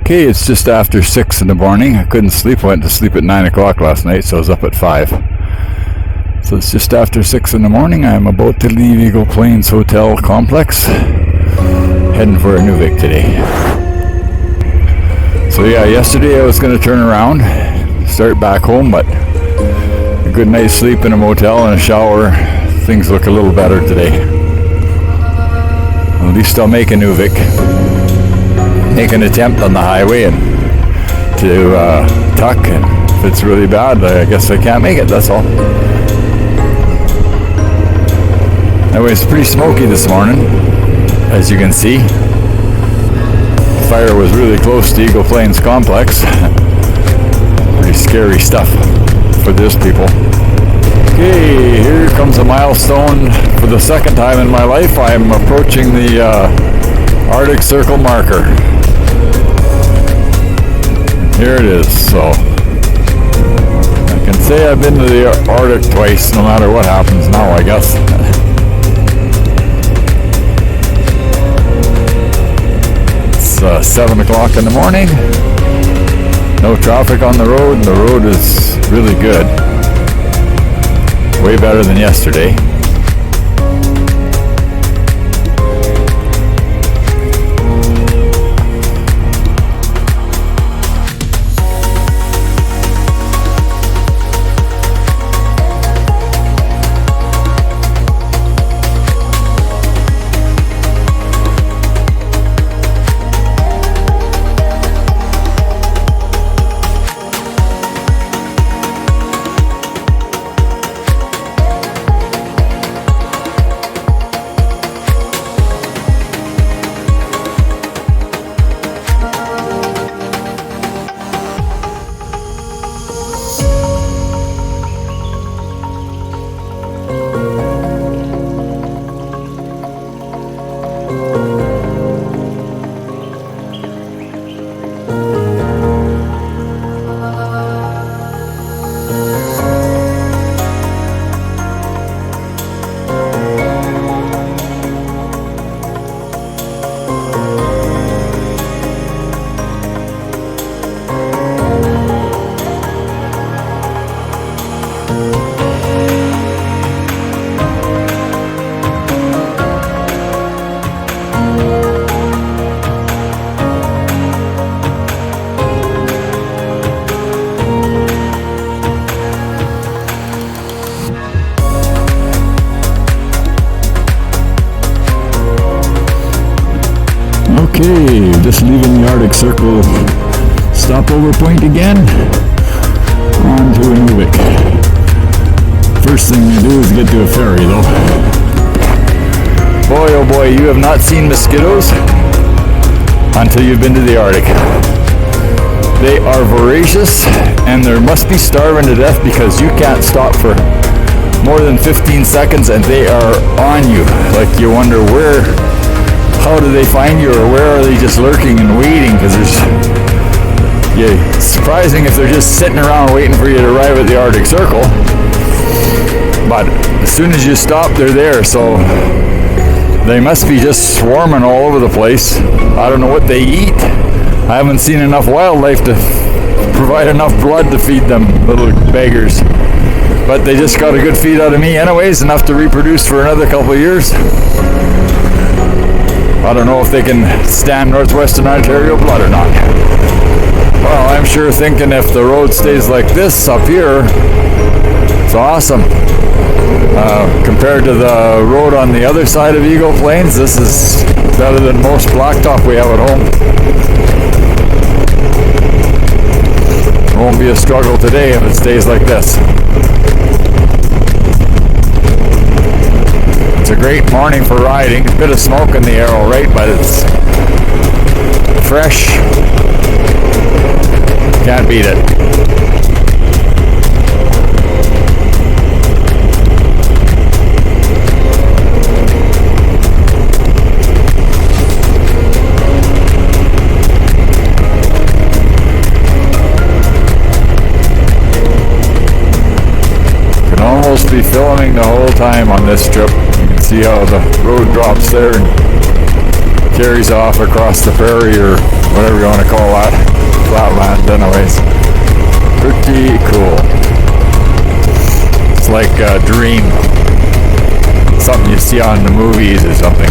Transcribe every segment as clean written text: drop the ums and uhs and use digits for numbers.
Okay, it's just after 6 in the morning. I couldn't sleep. I went to sleep at 9 o'clock last night, so I was up at 5. So it's just after 6 in the morning. I'm about to leave Eagle Plains Hotel Complex, heading for Inuvik today. So yeah, yesterday I was going to turn around, start back home, but a good night's sleep in a motel and a shower, things look a little better today. At least I'll make Inuvik. Make an attempt on the highway and to tuck, and if it's really bad, I guess I can't make it, that's all. Anyway, it's pretty smoky this morning, as you can see. The fire was really close to Eagle Plains Complex. Pretty scary stuff for those people. Okay, here comes a milestone for the second time in my life. I'm approaching the Arctic Circle marker. Here it is, so I can say I've been to the Arctic twice, no matter what happens now, I guess. It's 7 o'clock in the morning. No traffic on the road. The road is really good. Way better than yesterday. Okay, just leaving the Arctic Circle stopover point again, on to Inuvik. First thing to do is get to a ferry though. Boy oh boy, you have not seen mosquitoes until you've been to the Arctic. They are voracious and they must be starving to death because you can't stop for more than 15 seconds and they are on you. Like you wonder how do they find you, or where are they just lurking and waiting? Because it's surprising if they're just sitting around waiting for you to arrive at the Arctic Circle. But as soon as you stop, they're there. So they must be just swarming all over the place. I don't know what they eat. I haven't seen enough wildlife to provide enough blood to feed them, little beggars. But they just got a good feed out of me anyways, enough to reproduce for another couple of years. I don't know if they can stand northwestern Ontario blood or not. Well, I'm sure thinking if the road stays like this up here, it's awesome. Compared to the road on the other side of Eagle Plains, this is better than most blacktop we have at home. It won't be a struggle today if it stays like this. It's a great morning for riding. A bit of smoke in the air, all right, but it's fresh. Can't beat it. Can almost be filming the whole time on this trip. See how the road drops there and carries off across the prairie or whatever you want to call that, flatlands anyways. Pretty cool. It's like a dream, something you see on the movies or something.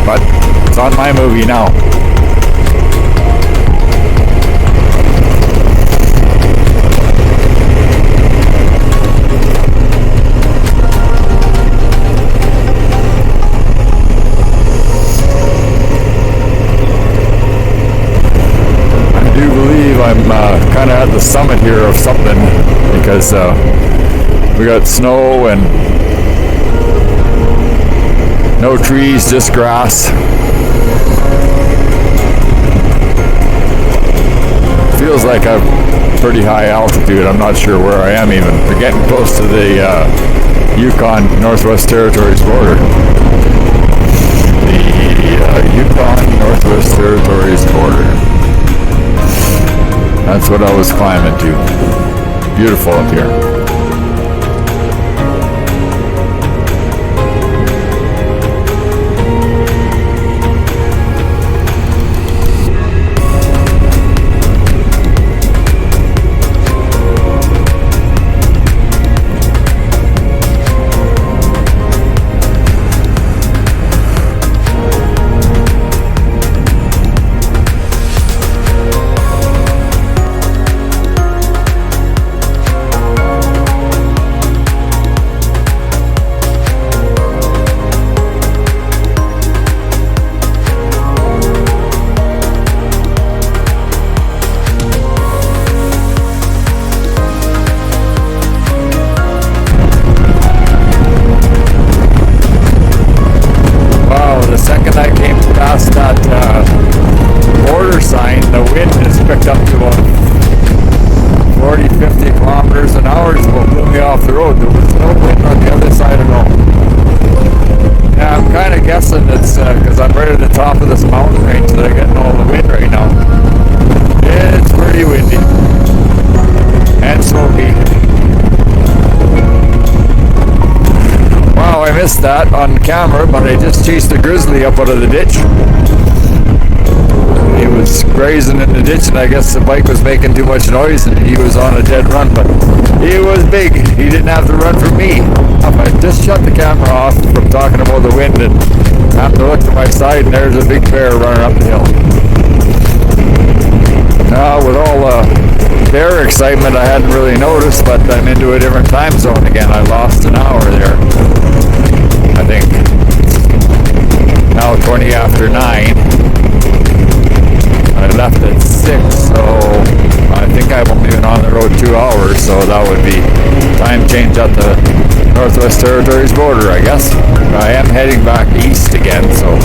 But it's on my movie now. I'm kind of at the summit here of something because we got snow and no trees, just grass. Feels like I'm pretty high altitude. I'm not sure where I am even. We're getting close to the Yukon Northwest Territories border. The Yukon Northwest Territories border. That's what I was climbing to. Beautiful up here. Because I'm right at the top of this mountain range that I get all the wind right now. It's pretty windy and smoky. Wow, I missed that on camera, but I just chased a grizzly up out of the ditch. He was grazing in the ditch, and I guess the bike was making too much noise, and he was on a dead run, but he was big. He didn't have to run from me. I just shut the camera off from talking about the wind, and I have to look to my side, and there's a big bear running up the hill. Now, with all the bear excitement, I hadn't really noticed, but I'm into a different time zone again. I lost an hour there, I think. Now 20 after 9. I left at 6, so I think I've only been on the road 2 hours, so that would be time change at the Northwest Territories border, I guess. I am heading back east again, so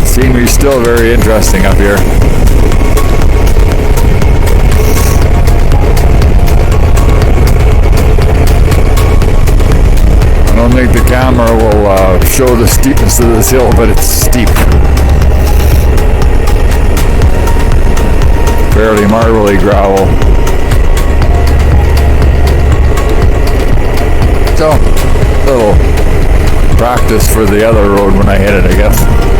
scenery's still very interesting up here. I don't think the camera will show the steepness of this hill, but it's steep. Fairly marbly gravel. So, a little practice for the other road when I hit it, I guess.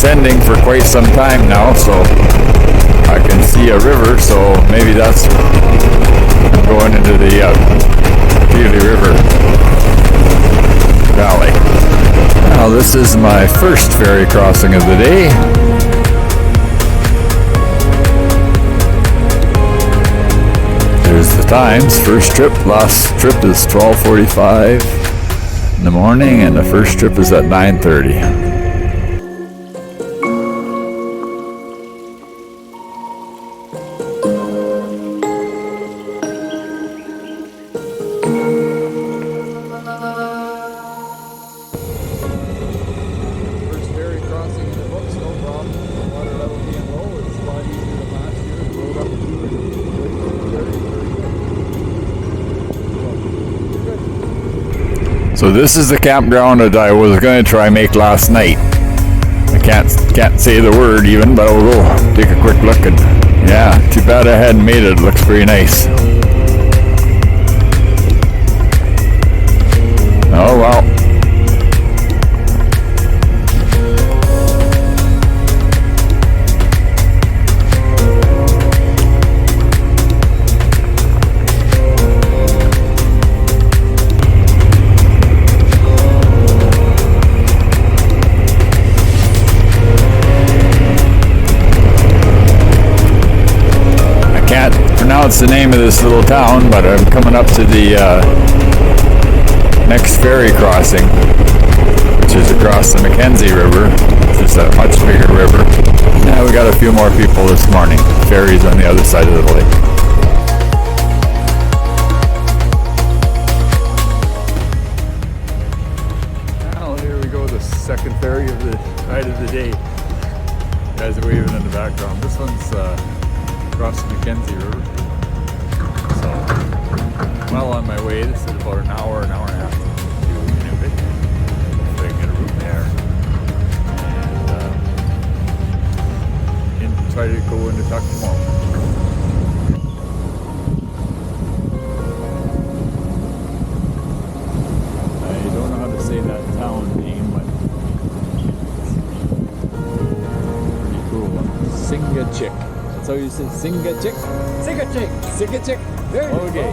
ascending for quite some time now, so I can see a river, so maybe that's going into the Peely River Valley. Now this is my first ferry crossing of the day. There's the times. First trip, last trip is 12:45 in the morning, and the first trip is at 9:30. First ferry crossing in the books, no problem. Water level being low, it's a lot easier than last year. It rode up to it. So this is the campground that I was going to try make last night. I can't say the word even, but I'll go take a quick look. And yeah, too bad I hadn't made it. It looks pretty nice. Oh well. Pronounce the name of this little town, but I'm coming up to the next ferry crossing, which is across the Mackenzie River, which is a much bigger river. Yeah, we got a few more people this morning. Ferries on the other side of the lake. Well, here we go, the second ferry of the night of the day. Guys are waving in the background. This one's across the Mackenzie River. So, well on my way. This is about an hour and a half to Inuvic. Hopefully I can get a route there. And try to go into Tuck tomorrow. I don't know how to say that town name, but pretty cool. Singachik. So you say Singachik? Singachik! Singachik! Very okay.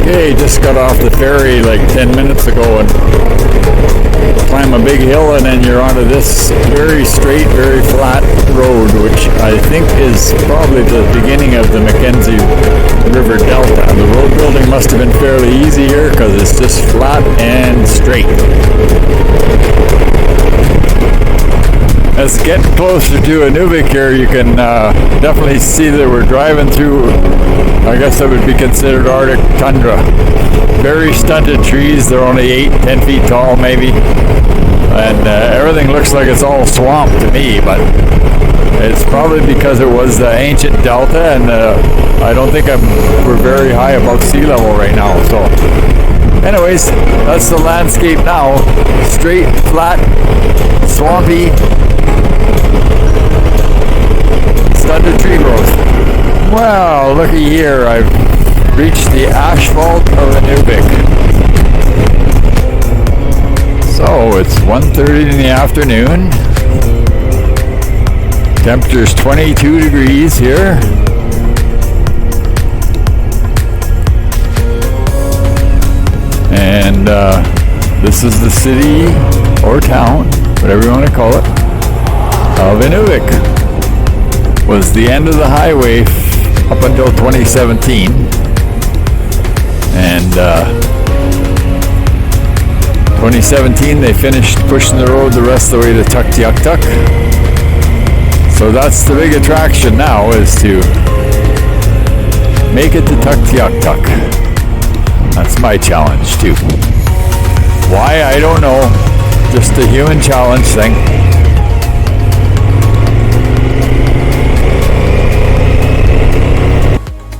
Okay, just got off the ferry like 10 minutes ago and climb a big hill, and then you're onto this very straight, very flat road, which I think is probably the beginning of the Mackenzie River Delta. The road building must have been fairly easy here because it's just flat and straight. As getting closer to Inuvic here, you can definitely see that we're driving through, I guess that would be considered Arctic tundra. Very stunted trees, they're only 8-10 feet tall maybe. And everything looks like it's all swamp to me, but it's probably because it was the ancient delta, and I don't think we're very high above sea level right now. So anyways, that's the landscape now. Straight, flat, swampy, stunted tree growth. Well, looky here, I've reached the asphalt of Inuvic. So it's 1:30 in the afternoon. Temperature's 22 degrees here. And this is the city or town, whatever you want to call it, of Inuvic. Was the end of the highway up until 2017. And 2017 they finished pushing the road the rest of the way to Tuktoyaktuk. So that's the big attraction now, is to make it to Tuktoyaktuk. That's my challenge too. Why, I don't know. Just a human challenge thing.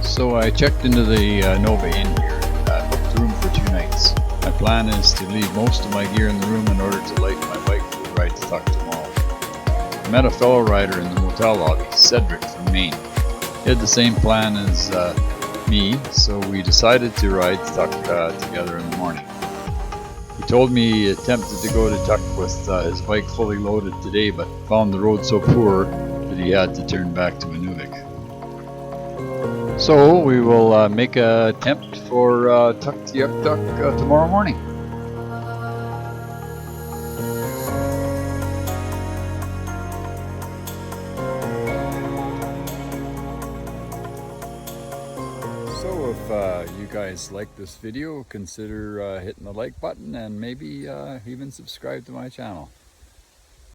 So I checked into the Nova Inn here and booked a room for 2 nights. My plan is to leave most of my gear in the room in order to lighten my bike for the ride to Tuk tomorrow. I met a fellow rider in the motel lobby, Cedric from Maine. He had the same plan as me, so we decided to ride to Tuk together in the morning. He told me he attempted to go to Tuk with his bike fully loaded today, but found the road so poor that he had to turn back to Inuvic. So we will make an attempt for Tuktoyaktuk tomorrow morning. So if you guys like this video, consider hitting the like button and maybe even subscribe to my channel.